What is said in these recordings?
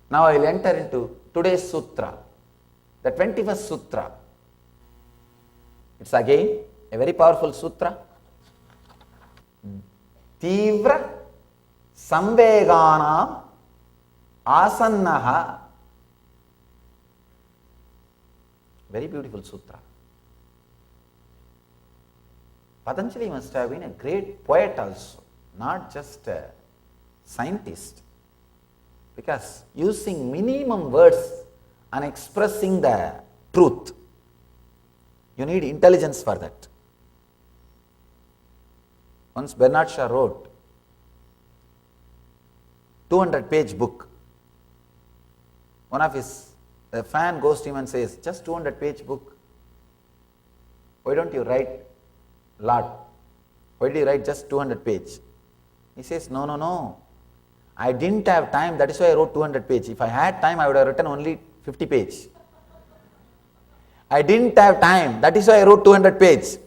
Now I will enter into today's sutra, the 21st sutra. It's again a very powerful sutra. Tivra samveganam asannaha. Very beautiful sutra. Patanjali must have been a great poet also, not just a scientist, because using minimum words and expressing the truth, you need intelligence for that. Once Bernard Shaw wrote 200-page book. One of his fan goes to him and says, just 200-page book. Why don't you write lot? Why do you write just 200 page? He says, no. I didn't have time, that is why I wrote 200 page. If I had time, I would have written only 50 page. I didn't have time, that is why I wrote 200 page.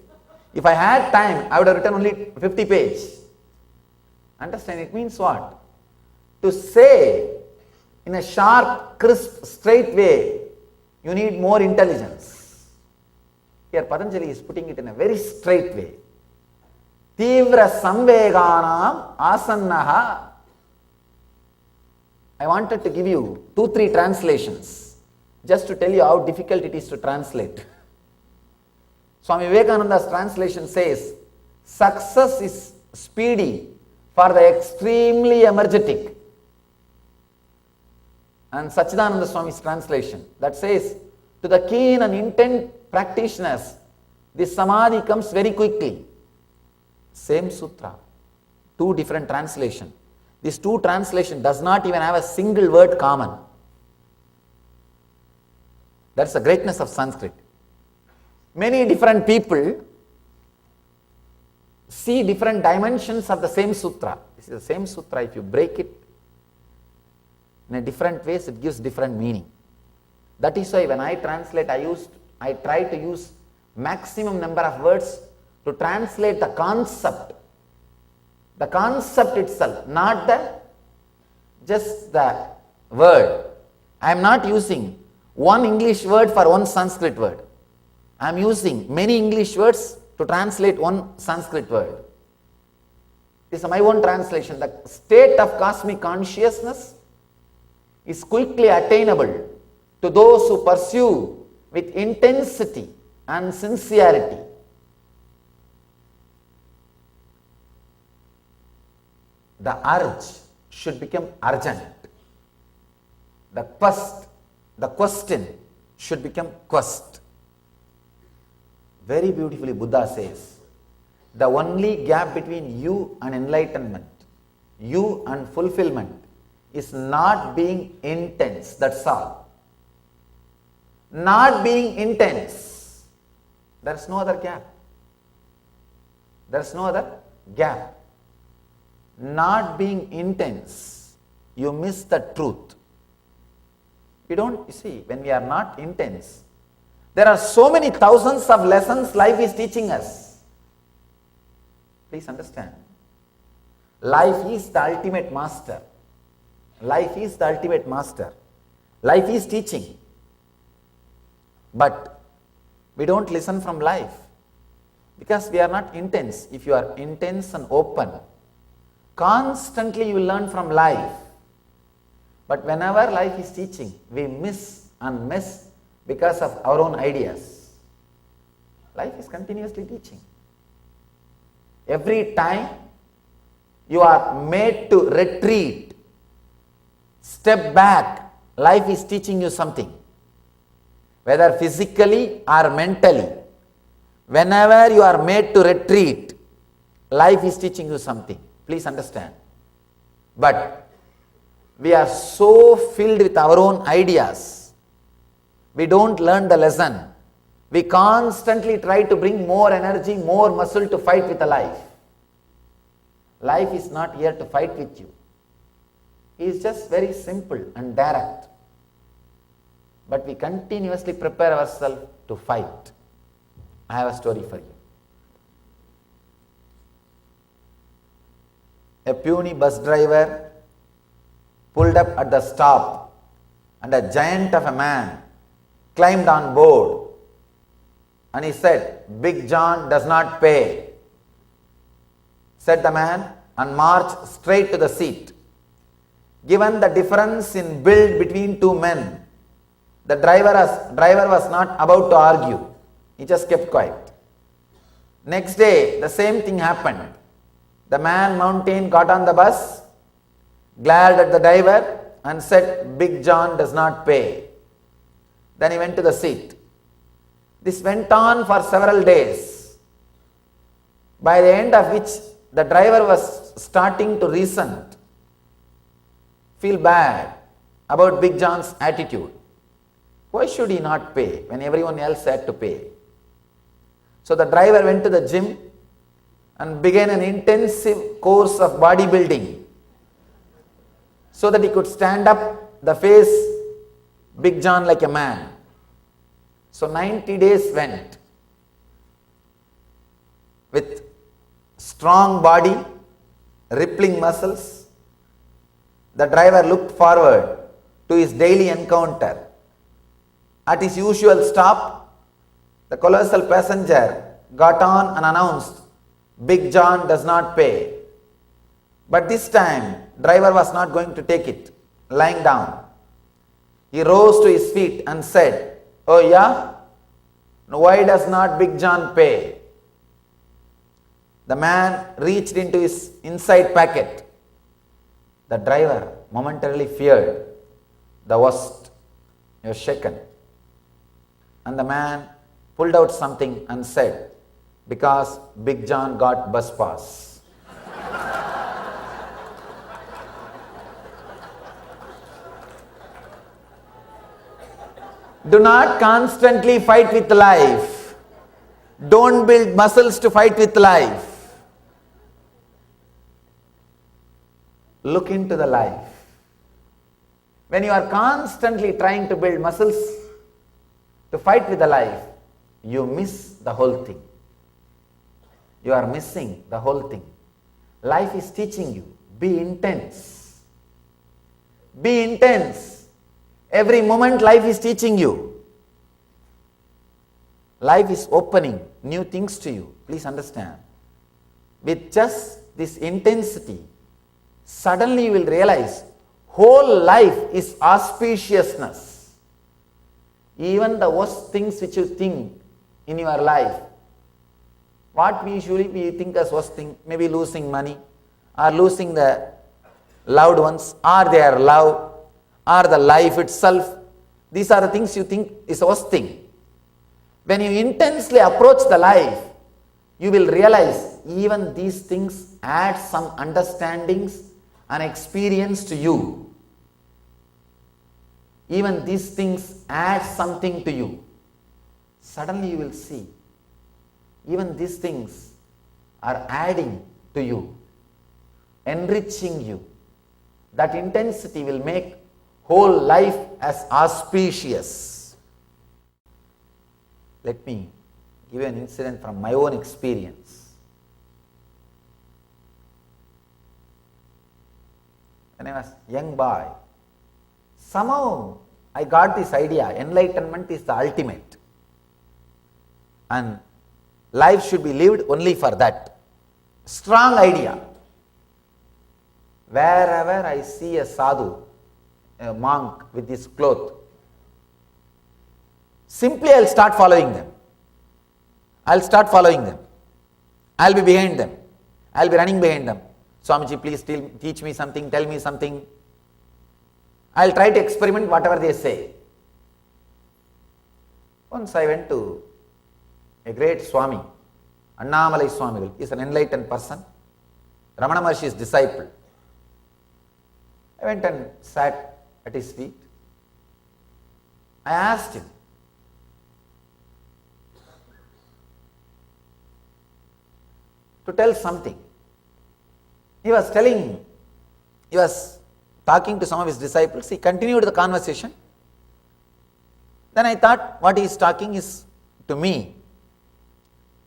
If I had time, I would have written only 50 page. Understand, it means what? To say in a sharp, crisp, straight way, you need more intelligence. Here Patanjali is putting it in a very straight way. Tivra samveganam asannaha. I wanted to give you 2-3 translations just to tell you how difficult it is to translate. Swami Vivekananda's translation says, success is speedy for the extremely energetic. And Sachidananda Swami's translation that says, to the keen and intent practitioners, this samadhi comes very quickly. Same sutra, 2 different translations. These 2 translations does not even have a single word common. That's the greatness of Sanskrit. Many different people see different dimensions of the same sutra. This is the same sutra. If you break it in a different ways, it gives different meaning. That is why when I translate, I try to use maximum number of words to translate the concept. The concept itself, not just the word. I am not using one English word for one Sanskrit word. I am using many English words to translate one Sanskrit word. This is my own translation. The state of cosmic consciousness is quickly attainable to those who pursue with intensity and sincerity. The urge should become urgent. The question should become quest. Very beautifully Buddha says, the only gap between you and enlightenment, you and fulfillment, is not being intense, that's all. Not being intense. There is no other gap. There is no other gap. Not being intense, you miss the truth. You see, when we are not intense, there are so many thousands of lessons life is teaching us. Please understand. Life is the ultimate master. Life is the ultimate master. Life is teaching. But we don't listen from life because we are not intense. If you are intense and open, constantly you will learn from life. But whenever life is teaching, we miss and miss because of our own ideas. Life is continuously teaching. Every time you are made to retreat, step back, life is teaching you something. Whether physically or mentally, whenever you are made to retreat, life is teaching you something. Please understand. But we are so filled with our own ideas, we don't learn the lesson. We constantly try to bring more energy, more muscle to fight with the life. Life is not here to fight with you. It is just very simple and direct. But we continuously prepare ourselves to fight. I have a story for you. A puny bus driver pulled up at the stop And a giant of a man climbed on board and he said, Big John does not pay, said the man, and marched straight to the seat. Given the difference in build between two men, the driver was not about to argue. He just kept quiet. Next day, the same thing happened. The man mountain got on the bus, glared at the driver and said, Big John does not pay. Then he went to the seat. This went on for several days, by the end of which the driver was starting to resent, feel bad about Big John's attitude. Why should he not pay when everyone else had to pay? So the driver went to the gym and began an intensive course of bodybuilding so that he could stand up the face Big John like a man. So 90 days went with strong body, rippling muscles. The driver looked forward to his daily encounter. At his usual stop, the colossal passenger got on and announced, Big John does not pay. But this time, driver was not going to take it, lying down. He rose to his feet and said, Oh yeah? Why does not Big John pay? The man reached into his inside pocket. The driver momentarily feared the worst. He was shaken. And the man pulled out something and said, because Big John got bus pass. Do not constantly fight with life. Don't build muscles to fight with life. Look into the life. When you are constantly trying to build muscles to fight with the life, you miss the whole thing. You are missing the whole thing. Life is teaching you, be intense. Be intense. Every moment life is teaching you. Life is opening new things to you. Please understand. With just this intensity, suddenly you will realize whole life is auspiciousness. Even the worst things which you think in your life, what we usually think as worst thing, maybe losing money, or losing the loved ones, or their love, or the life itself. These are the things you think is the worst thing. When you intensely approach the life, you will realize even these things add some understandings and experience to you. Even these things add something to you. Suddenly you will see, even these things are adding to you, enriching you. That intensity will make whole life as auspicious. Let me give you an incident from my own experience. When I was a young boy, somehow I got this idea, enlightenment is the ultimate. And life should be lived only for that. Strong idea. Wherever I see a sadhu, a monk with his cloth, simply I will start following them. I will start following them. I will be behind them. I will be running behind them. Swamiji, please teach me something, tell me something. I will try to experiment whatever they say. Once I went to a great Swami, Annamalai Swamigal. He is an enlightened person, Ramana Maharshi's disciple. I went and sat at his feet. I asked him, to tell something. He was talking to some of his disciples. He continued the conversation. Then I thought what he is talking is to me.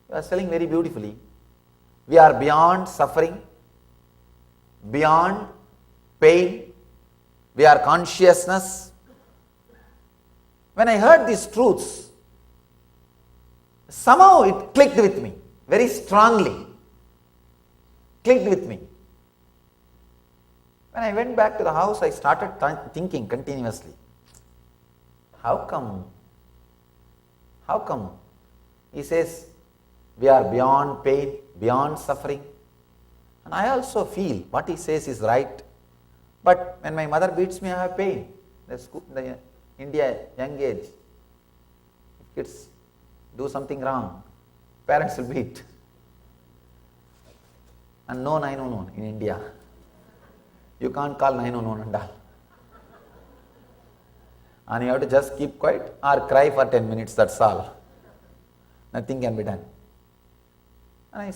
He was telling very beautifully, we are beyond suffering, beyond pain, we are consciousness, When I heard these truths, somehow it clicked with me, very strongly. Clicked with me. When I went back to the house, I started thinking continuously, how come? He says, we are beyond pain, beyond suffering. And I also feel what he says is right. But when my mother beats me, I have pain. The India, young age, if kids do something wrong, parents will beat. And no 911 in India. You can't call 911 and all. And you have to just keep quiet or cry for 10 minutes, that's all. Nothing can be done. And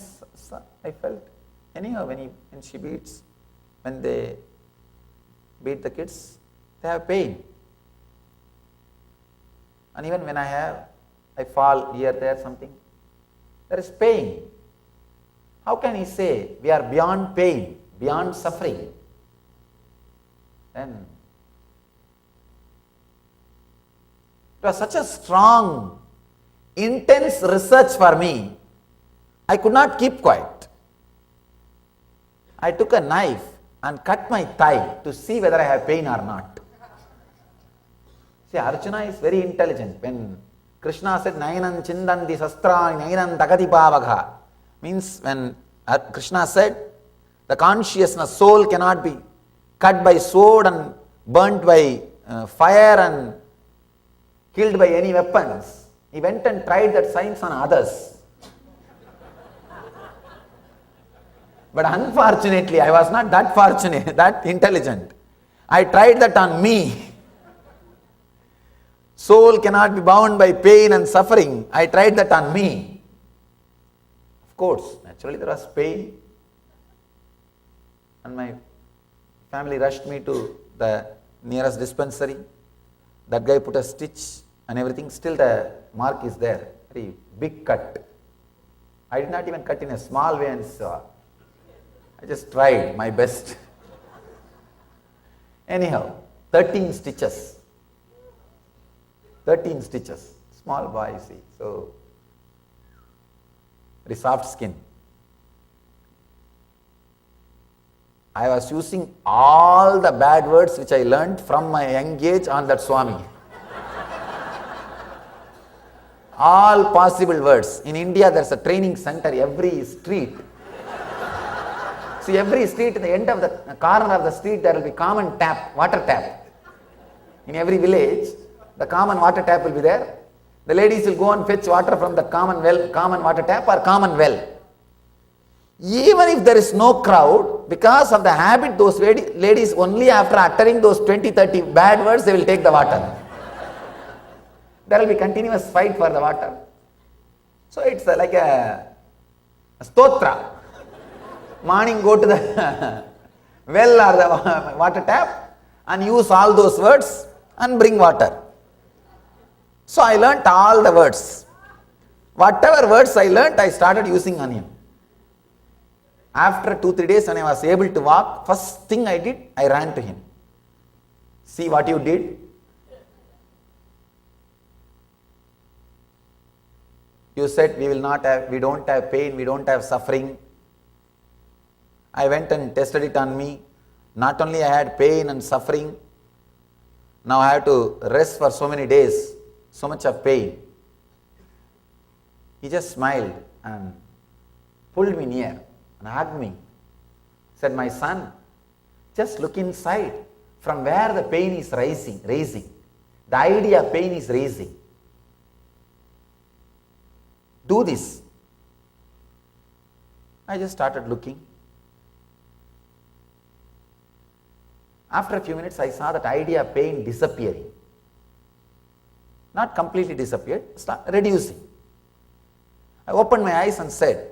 I felt, anyhow, when she beats, when they beat the kids, they have pain. And even when I fall here, there, something, there is pain. How can he say we are beyond pain, beyond suffering? Then it was such a strong, intense research for me. I could not keep quiet. I took a knife and cut my thigh to see whether I have pain or not. See, Arjuna is very intelligent. When Krishna said, Nainam chindanti sastrani nainam takati pavagha, means when Krishna said, the consciousness, soul cannot be cut by sword and burnt by fire and killed by any weapons. He went and tried that science on others. But unfortunately, I was not that fortunate, that intelligent. I tried that on me. Soul cannot be bound by pain and suffering. I tried that on me. Of course, naturally there was pain. And my family rushed me to the nearest dispensary. That guy put a stitch and everything. Still the mark is there. Very big cut. I did not even cut in a small way and saw. I just tried my best. Anyhow, 13 stitches. 13 stitches. Small boy, see. So, very soft skin. I was using all the bad words which I learned from my young age on that Swami. All possible words. In India, there's a training center every street. See, every street, at the end of the corner of the street, there will be common tap, water tap. In every village, the common water tap will be there. The ladies will go and fetch water from the common well, common water tap or common well. Even if there is no crowd, because of the habit, those ladies only after uttering those 20-30 bad words, they will take the water. There will be continuous fight for the water. So it's like a stotra. Morning go to the well or the water tap and use all those words and bring water. So I learnt all the words. Whatever words I learnt, I started using on him. After 2-3 days when I was able to walk, first thing I did, I ran to him. See what you did? You said we don't have pain, we don't have suffering. I went and tested it on me. Not only I had pain and suffering, now I have to rest for so many days, so much of pain. He just smiled and pulled me near and hugged me. Said, my son, just look inside from where the pain is raising. The idea of pain is raising. Do this. I just started looking. After a few minutes, I saw that idea of pain disappearing. Not completely disappeared, reducing. I opened my eyes and said,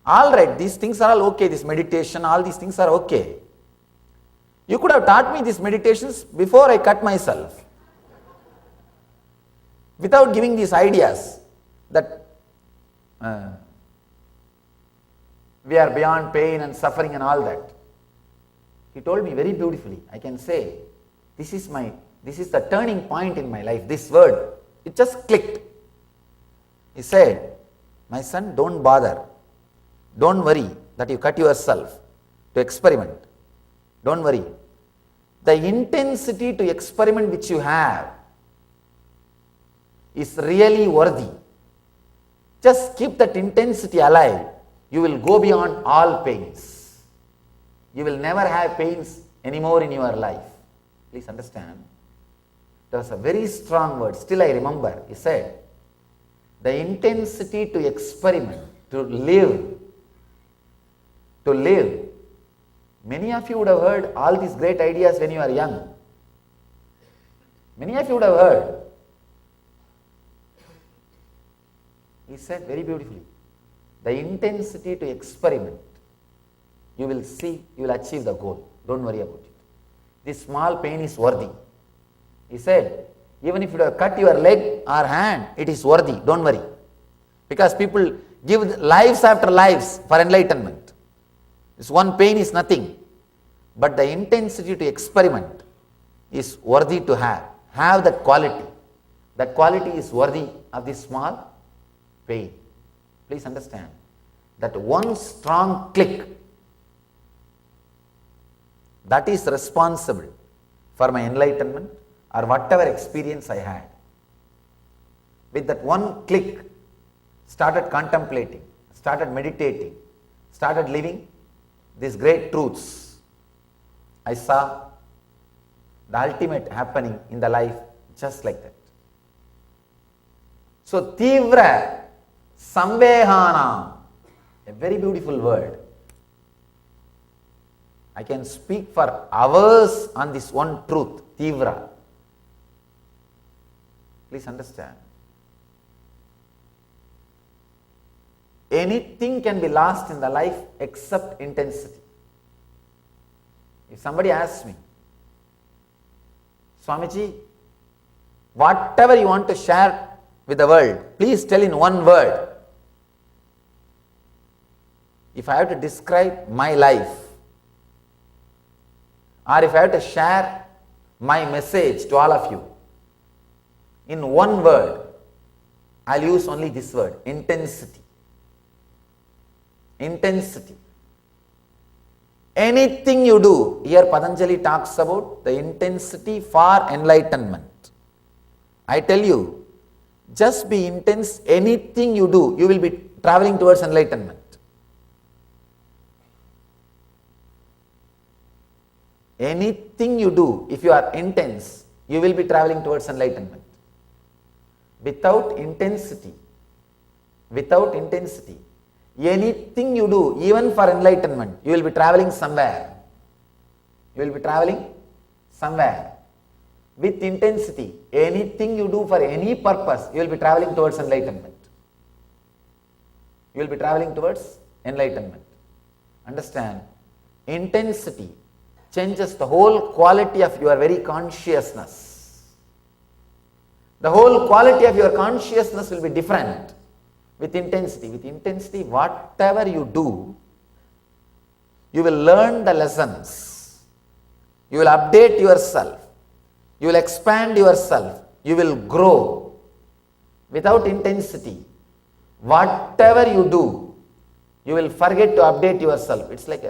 all right, these things are all okay, this meditation, all these things are okay. You could have taught me these meditations before I cut myself. Without giving these ideas that we are beyond pain and suffering and all that. He told me very beautifully, I can say, this is my This is the turning point in my life. This word, it just clicked. He said, my son, don't bother. Don't worry that you cut yourself to experiment. Don't worry. The intensity to experiment which you have is really worthy. Just keep that intensity alive. You will go beyond all pains. You will never have pains anymore in your life. Please understand. It was a very strong word. Still I remember. He said, the intensity to experiment, to live. Many of you would have heard all these great ideas when you are young. Many of you would have heard. He said very beautifully, the intensity to experiment, you will see, you will achieve the goal. Don't worry about it. This small pain is worthy. He said, even if you have cut your leg or hand, it is worthy. Don't worry. Because people give lives after lives for enlightenment. This one pain is nothing. But the intensity to experiment is worthy to have. Have that quality. That quality is worthy of this small pain. Please understand that one strong click that is responsible for my enlightenment or whatever experience I had. With that one click, started contemplating, started meditating, started living these great truths. I saw the ultimate happening in the life just like that. So, Tivra Samvehana, a very beautiful word. I can speak for hours on this one truth, Tivra. Please understand. Anything can be lost in the life except intensity. If somebody asks me, Swamiji, whatever you want to share with the world, please tell in one word. If I have to describe my life, or if I have to share my message to all of you, in one word, I'll use only this word, intensity. Intensity. Anything you do, here Patanjali talks about the intensity for enlightenment. I tell you, just be intense, anything you do, you will be traveling towards enlightenment. Anything you do, if you are intense, you will be traveling towards enlightenment. Without intensity, anything you do, even for enlightenment, you will be traveling somewhere. You will be traveling somewhere. With intensity, anything you do for any purpose, you will be traveling towards enlightenment. You will be traveling towards enlightenment. Understand? Intensity changes the whole quality of your very consciousness. The whole quality of your consciousness will be different with intensity. With intensity, whatever you do, you will learn the lessons. You will update yourself. You will expand yourself. You will grow. Without intensity, whatever you do, you will forget to update yourself. It's like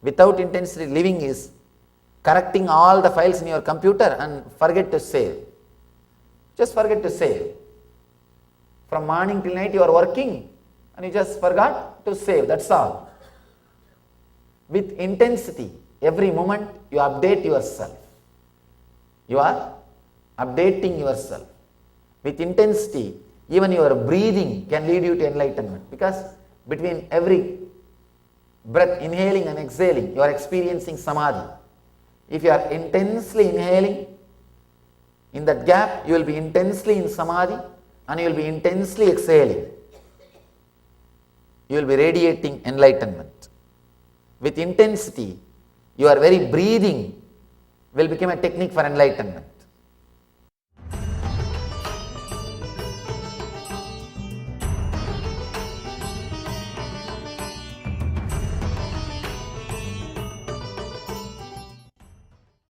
without intensity, living is correcting all the files in your computer and forget to save. Just forget to save. From morning till night you are working and you just forgot to save. That's all. With intensity, every moment you update yourself. You are updating yourself. With intensity, even your breathing can lead you to enlightenment, because between every breath, inhaling and exhaling, you are experiencing samadhi. If you are intensely inhaling, in that gap you will be intensely in samadhi and you will be intensely exhaling. You will be radiating enlightenment. With intensity, your very breathing will become a technique for enlightenment.